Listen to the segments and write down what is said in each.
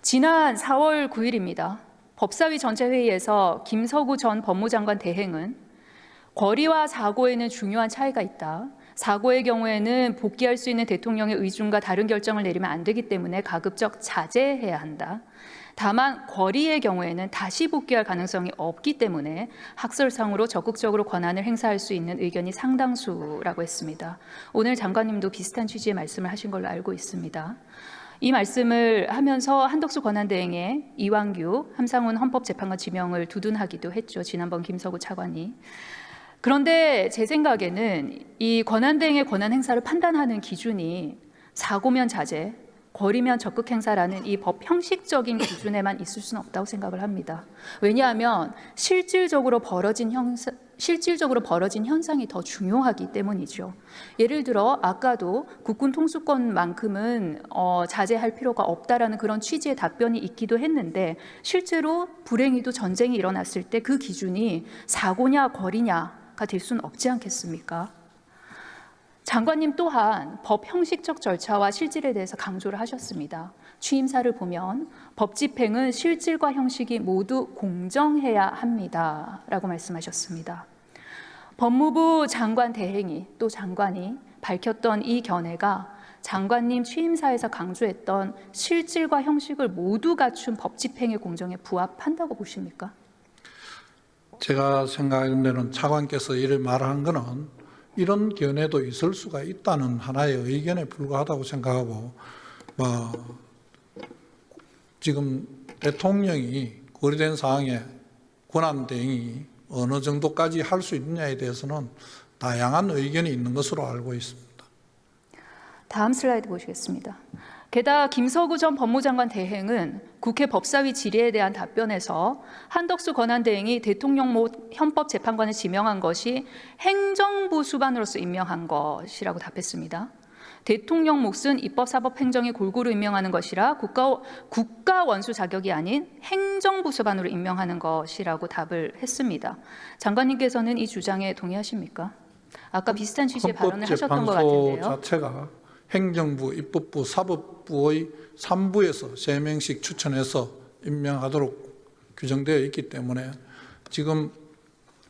지난 4월 9일입니다. 법사위 전체 회의에서 김서구 전 법무장관 대행은 권리와 사고에는 중요한 차이가 있다. 사고의 경우에는 복귀할 수 있는 대통령의 의중과 다른 결정을 내리면 안 되기 때문에 가급적 자제해야 한다. 다만 권리의 경우에는 다시 복귀할 가능성이 없기 때문에 학설상으로 적극적으로 권한을 행사할 수 있는 의견이 상당수라고 했습니다. 오늘 장관님도 비슷한 취지의 말씀을 하신 걸로 알고 있습니다. 이 말씀을 하면서 한덕수 권한대행의 이완규, 함상훈 헌법재판관 지명을 두둔하기도 했죠. 지난번 김서구 차관이. 그런데 제 생각에는 이 권한대행의 권한 행사를 판단하는 기준이 사고면 자제, 권리면 적극 행사라는 이 법 형식적인 기준에만 있을 수는 없다고 생각을 합니다. 왜냐하면 실질적으로 벌어진 현상이 더 중요하기 때문이죠. 예를 들어 아까도 국군 통수권만큼은 자제할 필요가 없다라는 그런 취지의 답변이 있기도 했는데 실제로 불행히도 전쟁이 일어났을 때 그 기준이 사고냐 권리냐가 될 수는 없지 않겠습니까? 장관님 또한 법 형식적 절차와 실질에 대해서 강조를 하셨습니다. 취임사를 보면 법 집행은 실질과 형식이 모두 공정해야 합니다. 라고 말씀하셨습니다. 법무부 장관 대행이 또 장관이 밝혔던 이 견해가 장관님 취임사에서 강조했던 실질과 형식을 모두 갖춘 법 집행의 공정에 부합한다고 보십니까? 제가 생각하는 데는 차관께서 이를 말한 것은 이런 견해도 있을 수가 있다는 하나의 의견에 불과하다고 생각하고, 지금 대통령이 고려된 사항에 권한대행이 어느 정도까지 할 수 있느냐에 대해서는 다양한 의견이 있는 것으로 알고 있습니다. 다음 슬라이드 보시겠습니다. 게다가 김서구 전 법무장관 대행은 국회 법사위 질의에 대한 답변에서 한덕수 권한대행이 대통령 못 헌법재판관을 지명한 것이 행정부 수반으로서 임명한 것이라고 답했습니다. 대통령 몫은 입법, 사법, 행정에 골고루 임명하는 것이라 국가 원수 자격이 아닌 행정부 수반으로 임명하는 것이라고 답을 했습니다. 장관님께서는 이 주장에 동의하십니까? 아까 비슷한 취지의 발언을 하셨던 것 같은데요. 헌법재판소 자체가 행정부, 입법부, 사법부의 3부에서 3명씩 추천해서 임명하도록 규정되어 있기 때문에 지금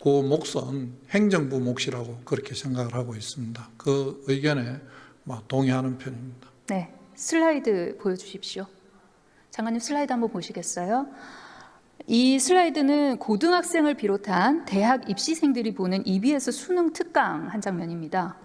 그 몫은 행정부 몫이라고 그렇게 생각을 하고 있습니다. 그 의견에 동의하는 편입니다. 네, 슬라이드 보여주십시오. 장관님 슬라이드 한번 보시겠어요? 이 슬라이드는 고등학생을 비롯한 대학 입시생들이 보는 EBS 수능 특강 한 장면입니다.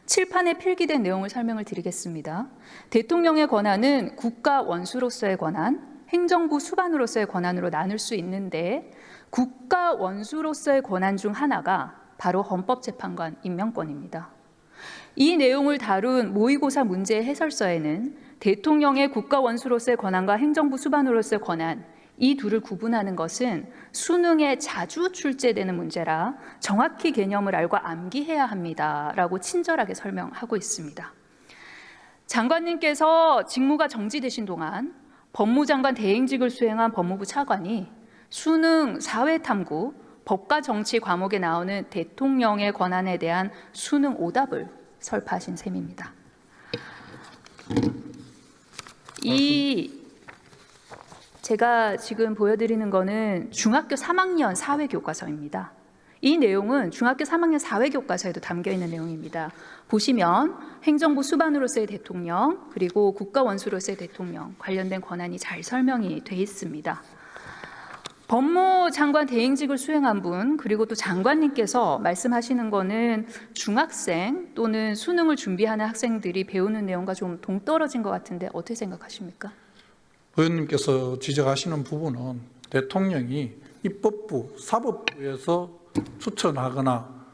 칠판에 필기된 내용을 설명을 드리겠습니다. 대통령의 권한은 국가 원수로서의 권한, 행정부 수반으로서의 권한으로 나눌 수 있는데 국가 원수로서의 권한 중 하나가 바로 헌법재판관 임명권입니다. 이 내용을 다룬 모의고사 문제 해설서에는 대통령의 국가 원수로서의 권한과 행정부 수반으로서의 권한, 이 둘을 구분하는 것은 수능에 자주 출제되는 문제라 정확히 개념을 알고 암기해야 합니다라고 친절하게 설명하고 있습니다. 장관님께서 직무가 정지되신 동안 법무장관 대행직을 수행한 법무부 차관이 수능 사회탐구, 법과 정치 과목에 나오는 대통령의 권한에 대한 수능 오답을 설파하신 셈입니다. 제가 지금 보여드리는 거는 중학교 3학년 사회교과서입니다. 이 내용은 중학교 3학년 사회교과서에도 담겨있는 내용입니다. 보시면 행정부 수반으로서의 대통령 그리고 국가원수로서의 대통령 관련된 권한이 잘 설명이 돼 있습니다. 법무장관 대행직을 수행한 분 그리고 또 장관님께서 말씀하시는 거는 중학생 또는 수능을 준비하는 학생들이 배우는 내용과 좀 동떨어진 것 같은데 어떻게 생각하십니까? 의원님께서 지적하시는 부분은 대통령이 입법부, 사법부에서 추천하거나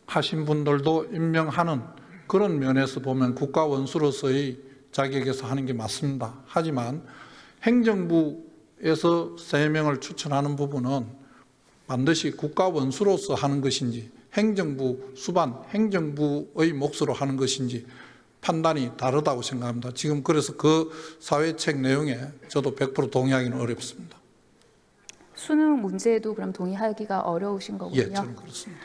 하신 분들도 임명하는 그런 면에서 보면 국가 원수로서의 자격에서 하는 게 맞습니다. 하지만 행정부에서 3명을 추천하는 부분은 반드시 국가 원수로서 하는 것인지 행정부 수반, 행정부의 몫으로 하는 것인지 판단이 다르다고 생각합니다. 지금 그래서 그 사회책 내용에 저도 100% 동의하기는 어렵습니다. 수능 문제도 그럼 동의하기가 어려우신 거군요. 예, 저는 그렇습니다.